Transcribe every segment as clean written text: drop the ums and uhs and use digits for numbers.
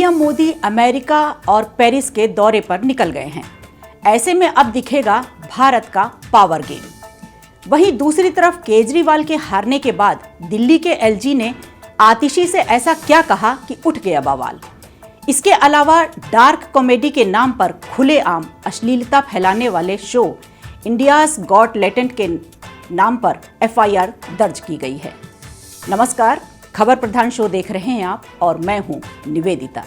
PM Modi America और Paris के दौरे पर निकल गए हैं। ऐसे में अब दिखेगा भारत का पावर गेम। वहीं दूसरी तरफ केजरीवाल के हारने के बाद दिल्ली के एलजी ने आतिशी से ऐसा क्या कहा कि उठ गया बवाल। इसके अलावा डार्क कॉमेडी के नाम पर खुलेआम अश्लीलता फैलाने वाले शो इंडियाज गॉट टैलेंट के नाम पर एफआईआर दर्ज की गई है। नमस्कार, खबर प्रधान शो देख रहे हैं आप और मैं हूं निवेदिता।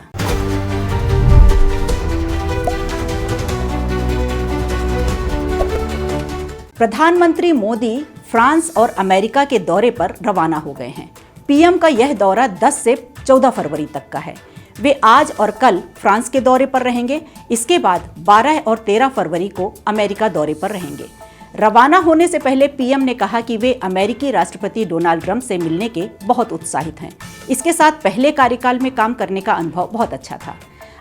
प्रधानमंत्री मोदी फ्रांस और अमेरिका के दौरे पर रवाना हो गए हैं। पीएम का यह दौरा 10 से 14 फरवरी तक का है। वे आज और कल फ्रांस के दौरे पर रहेंगे। इसके बाद 12 और 13 फरवरी को अमेरिका दौरे पर रहेंगे। रवाना होने से पहले पीएम ने कहा कि वे अमेरिकी राष्ट्रपति डोनाल्ड ट्रंप से मिलने के बहुत उत्साहित हैं। इसके साथ पहले कार्यकाल में काम करने का अनुभव बहुत अच्छा था।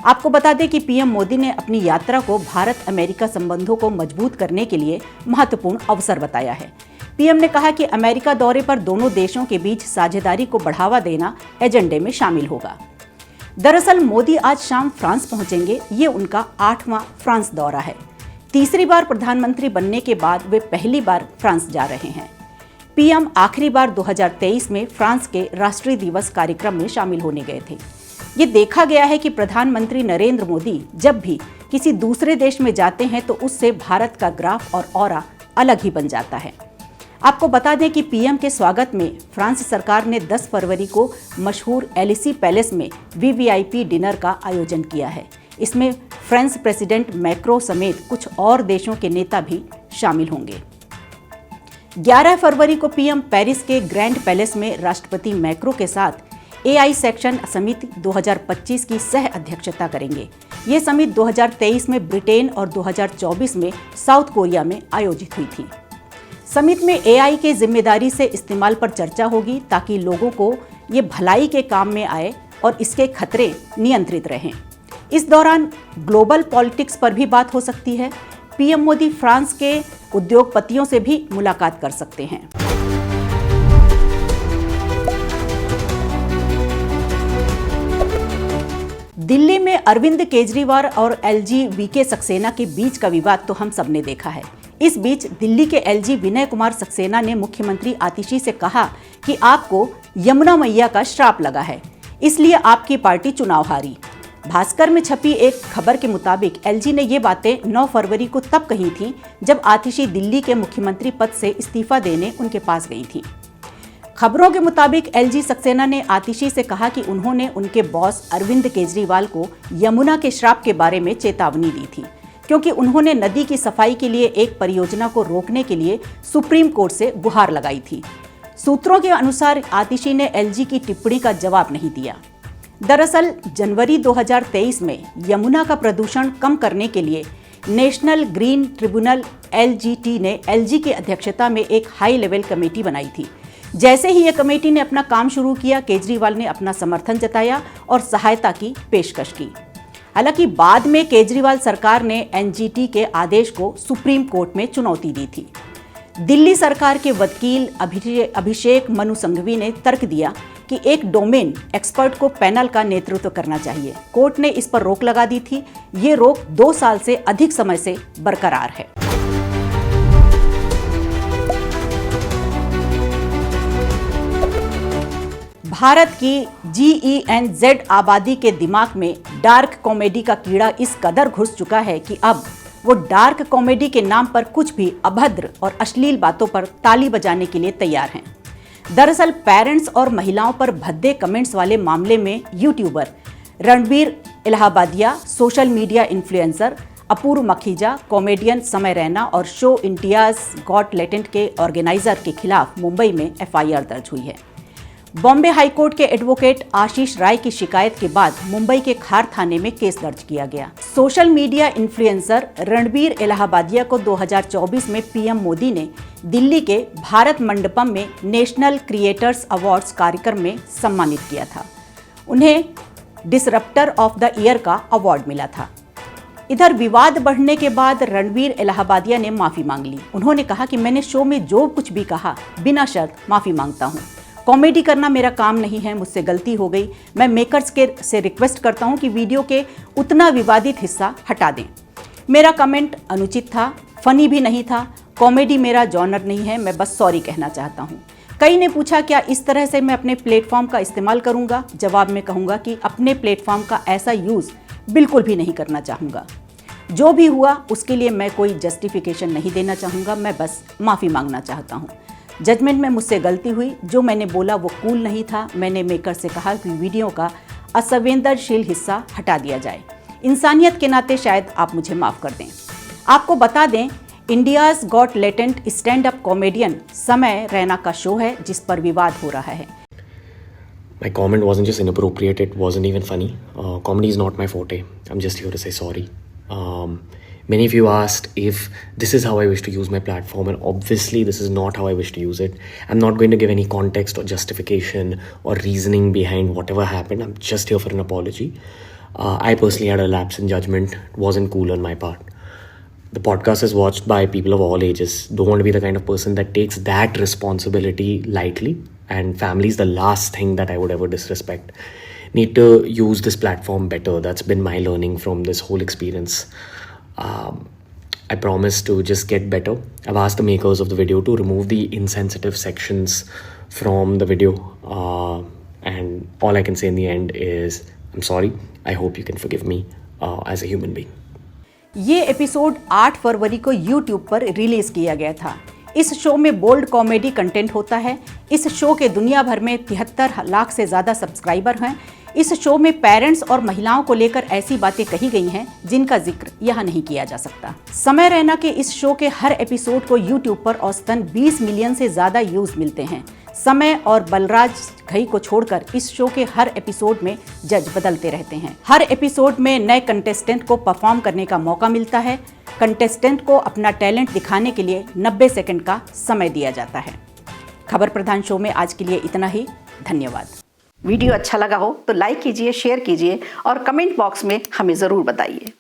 आपको बता दें कि पीएम मोदी ने अपनी यात्रा को भारत अमेरिका संबंधों को मजबूत करने के लिए महत्वपूर्ण अवसर बताया है। पीएम ने कहा कि अमेरिका दौरे पर दोनों देशों के बीच साझेदारी को बढ़ावा देना एजेंडे में शामिल होगा। दरअसल मोदी आज शाम फ्रांस पहुंचेंगे। ये उनका 8वां फ्रांस दौरा है। तीसरी बार प्रधानमंत्री बनने के बाद वे पहली बार फ्रांस जा रहे हैं। पीएम आखिरी बार 2023 में फ्रांस के राष्ट्रीय दिवस कार्यक्रम में शामिल होने गए थे। ये देखा गया है कि प्रधानमंत्री नरेंद्र मोदी जब भी किसी दूसरे देश में जाते हैं तो उससे भारत का ग्राफ और ऑरा अलग ही बन जाता है। आपको बता दें कि पीएम के स्वागत में फ्रांस सरकार ने 10 फरवरी को मशहूर एलिसी पैलेस में वीवीआईपी डिनर का आयोजन किया है। इसमें फ्रेंच प्रेसिडेंट मैक्रो समेत कुछ और देशों के नेता भी शामिल होंगे। 11 फरवरी को पीएम पेरिस के ग्रैंड पैलेस में राष्ट्रपति मैक्रो के साथ एआई सेक्शन समिति 2025 की सह अध्यक्षता करेंगे। ये समिति 2023 में ब्रिटेन और 2024 में साउथ कोरिया में आयोजित हुई थी। समिति में एआई के जिम्मेदारी से इस्तेमाल पर चर्चा होगी ताकि लोगों को ये भलाई के काम में आए और इसके खतरे नियंत्रित रहें। इस दौरान ग्लोबल पॉलिटिक्स पर भी बात हो सकती है। पीएम मोदी फ्रांस के उद्योगपतियों से भी मुलाकात कर सकते हैं। दिल्ली में अरविंद केजरीवाल और एलजी वीके सक्सेना के बीच का विवाद तो हम सबने देखा है। इस बीच दिल्ली के एलजी विनय कुमार सक्सेना ने मुख्यमंत्री आतिशी से कहा कि आपको यमुना मैया का श्राप लगा है, इसलिए आपकी पार्टी चुनाव हारी। भास्कर में छपी एक खबर के मुताबिक एलजी ने ये बातें 9 फरवरी को तब कही थी जब आतिशी दिल्ली के मुख्यमंत्री पद से इस्तीफा देने उनके पास गई थी। खबरों के मुताबिक एलजी सक्सेना ने आतिशी से कहा कि उन्होंने उनके बॉस अरविंद केजरीवाल को यमुना के श्राप के बारे में चेतावनी दी थी, क्योंकि उन्होंने नदी की सफाई के लिए एक परियोजना को रोकने के लिए सुप्रीम कोर्ट से गुहार लगाई थी। सूत्रों के अनुसार आतिशी ने एलजी की टिप्पणी का जवाब नहीं दिया। दरअसल जनवरी 2023 में यमुना का प्रदूषण कम करने के लिए नेशनल ग्रीन ट्रिब्यूनल एलजीटी ने एलजी की अध्यक्षता में एक हाई लेवल कमेटी बनाई थी। जैसे ही यह कमेटी ने अपना काम शुरू किया, केजरीवाल ने अपना समर्थन जताया और सहायता की पेशकश की। हालांकि बाद में केजरीवाल सरकार ने एनजीटी के आदेश को सुप्रीम कोर्ट में चुनौती दी थी। दिल्ली सरकार के वकील अभिषेक मनु संघवी ने तर्क दिया कि एक डोमेन एक्सपर्ट को पैनल का नेतृत्व करना चाहिए। कोर्ट ने इस पर रोक लगा दी थी। ये रोक 2 साल से अधिक समय से बरकरार है। भारत की GENZ आबादी के दिमाग में डार्क कॉमेडी का कीड़ा इस कदर घुस चुका है कि अब वो डार्क कॉमेडी के नाम पर कुछ भी अभद्र और अश्लील बातों पर ताली बजाने के लिए तैयार हैं। दरअसल पेरेंट्स और महिलाओं पर भद्दे कमेंट्स वाले मामले में YouTuber Ranveer Allahbadia, social media influencer Apoorva Makhija, comedian Samay Raina और शो इंडियाज गॉट टैलेंट के ऑर्गेनाइजर के खिलाफ मुंबई में एफआईआर दर्ज हुई है। बॉम्बे हाईकोर्ट के एडवोकेट आशीष राय की शिकायत के बाद मुंबई के खार थाने में केस दर्ज किया गया। Social media influencer Ranbir Allahbadia को 2024 में पीएम मोदी ने दिल्ली के भारत मंडपम में नेशनल क्रिएटर्स अवार्ड्स कार्यक्रम में सम्मानित किया था। उन्हें डिसरप्टर ऑफ द ईयर का अवार्ड मिला था। इधर विवाद बढ़ने के बाद रणबीर इलाहाबादिया ने माफी मांग ली। उन्होंने कहा कि मैंने शो में जो कुछ भी कहा बिना शर्त माफी मांगता हूँ। कॉमेडी करना मेरा काम नहीं है, मुझसे गलती हो गई। मैं मेकर्स से रिक्वेस्ट करता हूँ कि वीडियो के उतना विवादित हिस्सा हटा दें। मेरा कमेंट अनुचित था, फनी भी नहीं था, कॉमेडी मेरा जॉनर नहीं है, मैं बस सॉरी कहना चाहता हूँ। कई ने पूछा क्या इस तरह से मैं अपने प्लेटफॉर्म का इस्तेमाल करूँगा? जवाब में कहूँगा कि अपने प्लेटफॉर्म का ऐसा यूज़ बिल्कुल भी नहीं करना चाहूँगा। जो भी हुआ उसके लिए मैं कोई जस्टिफिकेशन नहीं देना चाहूँगा, मैं बस माफ़ी मांगना चाहता हूँ। जजमेंट में मुझसे गलती हुई, जो मैंने बोला वो कूल नहीं था। मैंने मेकर से कहा कि वीडियो का असंवेदनशील हिस्सा हटा दिया जाए। इंसानियत के नाते शायद आप मुझे माफ़ कर दें। आपको बता दें, India's got latent stand up comedian Samay Raina का शो है जिस पर विवाद हो रहा है। My comment wasn't just inappropriate, it wasn't even funny. Comedy is not my forte. I'm just here to say sorry. Many of you asked if this is how I wish to use my platform, and obviously this is not how I wish to use it. I'm not going to give any context or justification or reasoning behind whatever happened. I'm just here for an apology. I personally had a lapse in judgment. It wasn't cool on my part. The podcast is watched by people of all ages. Don't want to be the kind of person that takes that responsibility lightly. And family is the last thing that I would ever disrespect. Need to use this platform better. That's been my learning from this whole experience. I promise to just get better. I've asked the makers of the video to remove the insensitive sections from the video. And all I can say in the end is, I'm sorry. I hope you can forgive me as a human being. ये episode 8 फरवरी को YouTube पर release किया गया था। इस show में bold comedy content होता है। इस शो के दुनिया भर में 73 लाख से ज़्यादा सब्सक्राइबर हैं। इस शो में पेरेंट्स और महिलाओं को लेकर ऐसी बातें कही गई हैं जिनका जिक्र यहाँ नहीं किया जा सकता। समय रैना के इस शो के हर एपिसोड को YouTube पर औसतन 20 मिलियन से ज़्यादा व्यूज़ मिलते हैं। समय और बलराज घई को छोड़कर इस शो के हर एपिसोड में जज बदलते रहते हैं। हर एपिसोड में नए कंटेस्टेंट को परफॉर्म करने का मौका मिलता है। कंटेस्टेंट को अपना टैलेंट दिखाने के लिए 90 सेकंड का समय दिया जाता है। खबर प्रधान शो में आज के लिए इतना ही। धन्यवाद। वीडियो अच्छा लगा हो तो लाइक कीजिए, शेयर कीजिए और कमेंट बॉक्स में हमें ज़रूर बताइए।